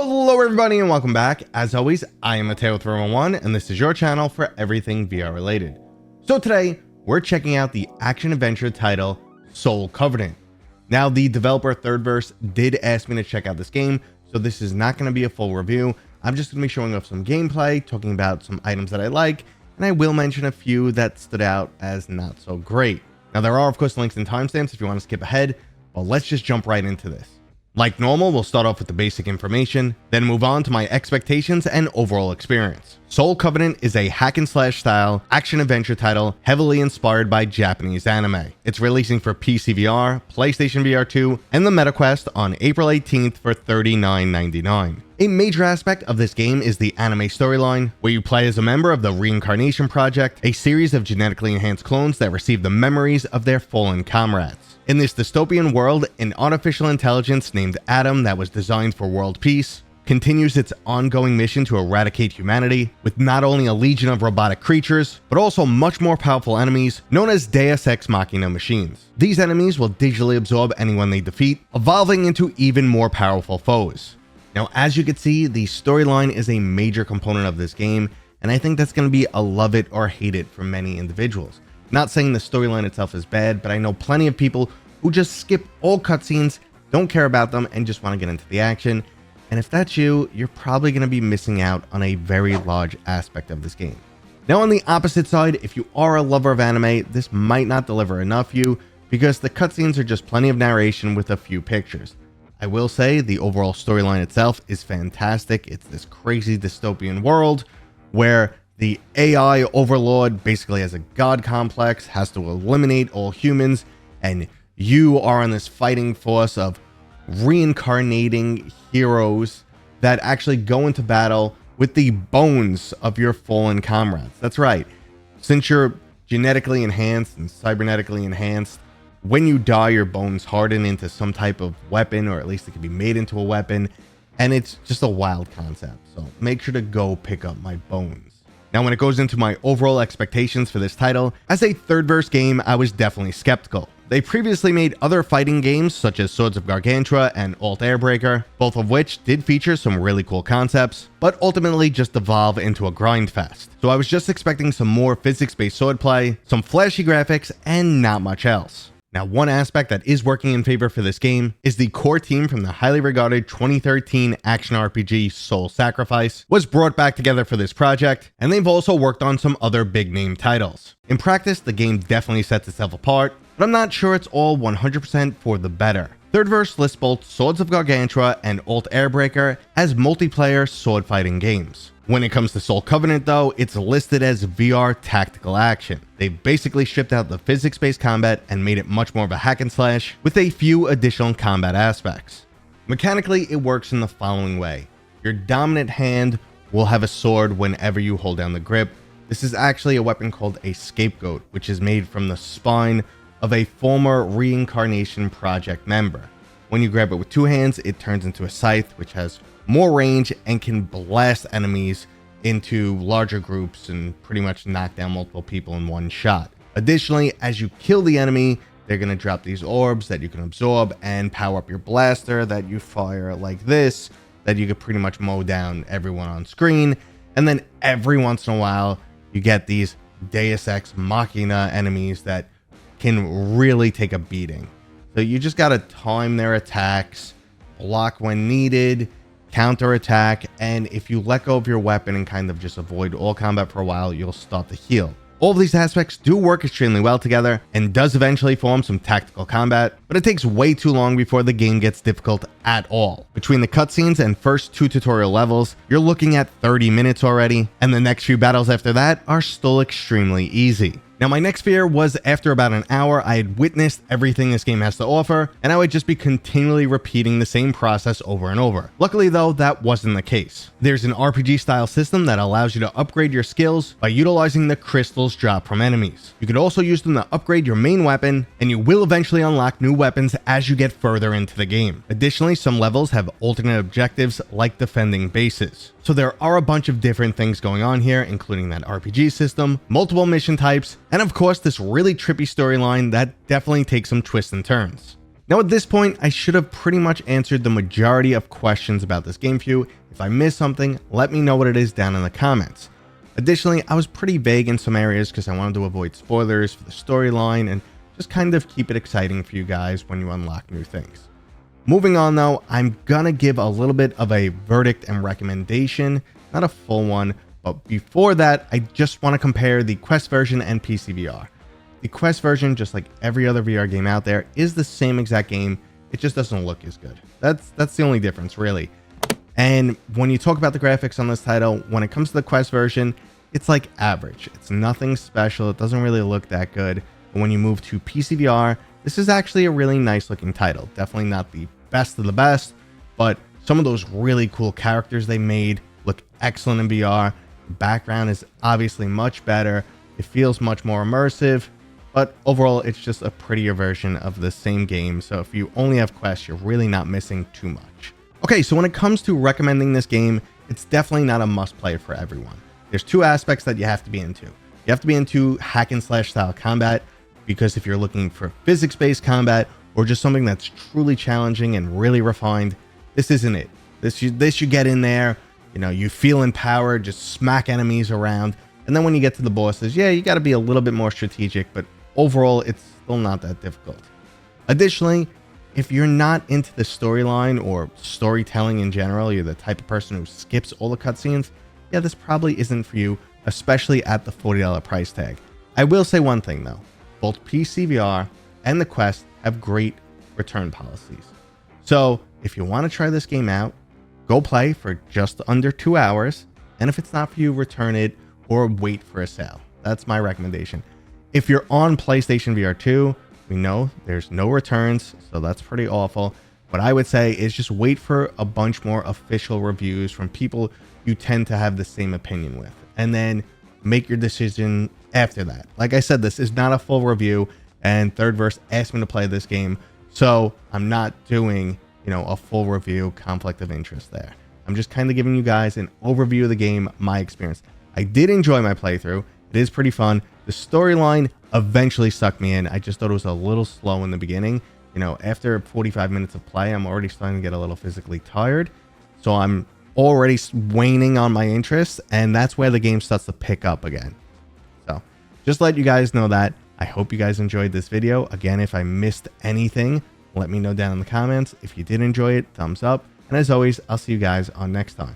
Hello everybody and welcome back. As always, I am Mateo with 311 and this is your channel for everything VR related. So today, we're checking out the action-adventure title, Soul Covenant. Now, the developer Thirdverse did ask me to check out this game, so this is not going to be a full review. I'm just going to be showing off some gameplay, talking about some items that I like, and I will mention a few that stood out as not so great. Now, there are, of course, links and timestamps if you want to skip ahead, but let's just jump right into this. Like normal, we'll start off with the basic information, then move on to my expectations and overall experience. Soul Covenant is a hack and slash style action-adventure title heavily inspired by Japanese anime. It's releasing for PCVR, PlayStation VR2, and the MetaQuest on April 18th for $39.99. A major aspect of this game is the anime storyline, where you play as a member of the Reincarnation Project, a series of genetically enhanced clones that receive the memories of their fallen comrades. In this dystopian world, an artificial intelligence named Adam that was designed for world peace continues its ongoing mission to eradicate humanity, with not only a legion of robotic creatures, but also much more powerful enemies known as Deus Ex Machina machines. These enemies will digitally absorb anyone they defeat, evolving into even more powerful foes. Now, as you can see, the storyline is a major component of this game, and I think that's going to be a love it or hate it for many individuals. Not saying the storyline itself is bad, but I know plenty of people who just skip all cutscenes, don't care about them, and just want to get into the action. And if that's you, you're probably going to be missing out on a very large aspect of this game. Now, on the opposite side, if you are a lover of anime, this might not deliver enough for you, because the cutscenes are just plenty of narration with a few pictures. I will say the overall storyline itself is fantastic. It's this crazy dystopian world where the AI overlord basically has a god complex, has to eliminate all humans, and you are on this fighting force of reincarnating heroes that actually go into battle with the bones of your fallen comrades. That's right. Since you're genetically enhanced and cybernetically enhanced, when you die, your bones harden into some type of weapon, or at least it can be made into a weapon, and it's just a wild concept. So make sure to go pick up my bones. Now, when it goes into my overall expectations for this title, as a Thirdverse game, I was definitely skeptical. They previously made other fighting games such as Swords of Gargantua and Alt Airbreaker, both of which did feature some really cool concepts, but ultimately just evolve into a grind fest. So I was just expecting some more physics-based swordplay, some flashy graphics, and not much else. Now, one aspect that is working in favor for this game is the core team from the highly regarded 2013 action RPG Soul Sacrifice was brought back together for this project, and they've also worked on some other big name titles. In practice, the game definitely sets itself apart, but I'm not sure it's all 100% for the better. Thirdverse lists both Swords of Gargantua and Alt Airbreaker as multiplayer sword fighting games. When it comes to Soul Covenant though, it's listed as VR tactical action. They've basically stripped out the physics-based combat and made it much more of a hack and slash with a few additional combat aspects. Mechanically, it works in the following way. Your dominant hand will have a sword whenever you hold down the grip. This is actually a weapon called a scapegoat, which is made from the spine of a former Reincarnation Project member. When you grab it with two hands, it turns into a scythe, which has more range and can blast enemies into larger groups and pretty much knock down multiple people in one shot. Additionally, as you kill the enemy, they're going to drop these orbs that you can absorb and power up your blaster that you fire like this, that you could pretty much mow down everyone on screen. And then every once in a while, you get these Deus Ex Machina enemies that can really take a beating. So you just got to time their attacks, block when needed, counterattack, and if you let go of your weapon and kind of just avoid all combat for a while, you'll start to heal. All of these aspects do work extremely well together and does eventually form some tactical combat, but it takes way too long before the game gets difficult at all. Between the cutscenes and first two tutorial levels, you're looking at 30 minutes already, and the next few battles after that are still extremely easy. Now, my next fear was after about an hour, I had witnessed everything this game has to offer, and I would just be continually repeating the same process over and over. Luckily though, that wasn't the case. There's an RPG style system that allows you to upgrade your skills by utilizing the crystals dropped from enemies. You could also use them to upgrade your main weapon, and you will eventually unlock new weapons as you get further into the game. Additionally, some levels have alternate objectives like defending bases. So there are a bunch of different things going on here, including that RPG system, multiple mission types, and of course this really trippy storyline that definitely takes some twists and turns. Now at this point, I should have pretty much answered the majority of questions about this game for you. If I missed something, let me know what it is down in the comments. Additionally, I was pretty vague in some areas because I wanted to avoid spoilers for the storyline and just kind of keep it exciting for you guys when you unlock new things. Moving on though, I'm gonna give a little bit of a verdict and recommendation, not a full one, but before that, I just want to compare the Quest version and PCVR. The Quest version, just like every other VR game out there, is the same exact game. It just doesn't look as good. That's the only difference, really. And when you talk about the graphics on this title, when it comes to the Quest version, it's like average. It's nothing special. It doesn't really look that good. But when you move to PCVR, this is actually a really nice looking title. Definitely not the best of the best, but some of those really cool characters they made look excellent in VR. The background is obviously much better. It feels much more immersive, but overall it's just a prettier version of the same game. So if you only have Quest, you're really not missing too much. Okay, so when it comes to recommending this game, it's definitely not a must play for everyone. There's two aspects that you have to be into. You have to be into hack and slash style combat, because if you're looking for physics-based combat or just something that's truly challenging and really refined, this isn't it. This you get in there, you know, you feel empowered, just smack enemies around, and then when you get to the bosses, yeah, you got to be a little bit more strategic, but overall, it's still not that difficult. Additionally, if you're not into the storyline or storytelling in general, you're the type of person who skips all the cutscenes, yeah, this probably isn't for you, especially at the $40 price tag. I will say one thing though, both PCVR and the Quest have great return policies. So if you want to try this game out, go play for just under 2 hours, and if it's not for you, return it or wait for a sale. That's my recommendation. If you're on PlayStation VR 2, we know there's no returns, so that's pretty awful. What I would say is just wait for a bunch more official reviews from people you tend to have the same opinion with, and then make your decision after that. Like I said, this is not a full review, and Third Verse asked me to play this game, so I'm not doing, you know, a full review, conflict of interest there. I'm just kind of giving you guys an overview of the game, my experience. I did enjoy my playthrough. It is pretty fun. The storyline eventually sucked me in. I just thought it was a little slow in the beginning. You know, after 45 minutes of play, I'm already starting to get a little physically tired. So I'm already waning on my interest, and that's where the game starts to pick up again. So just let you guys know that. I hope you guys enjoyed this video. Again, if I missed anything, let me know down in the comments. If you did enjoy it, thumbs up. And as always, I'll see you guys on next time.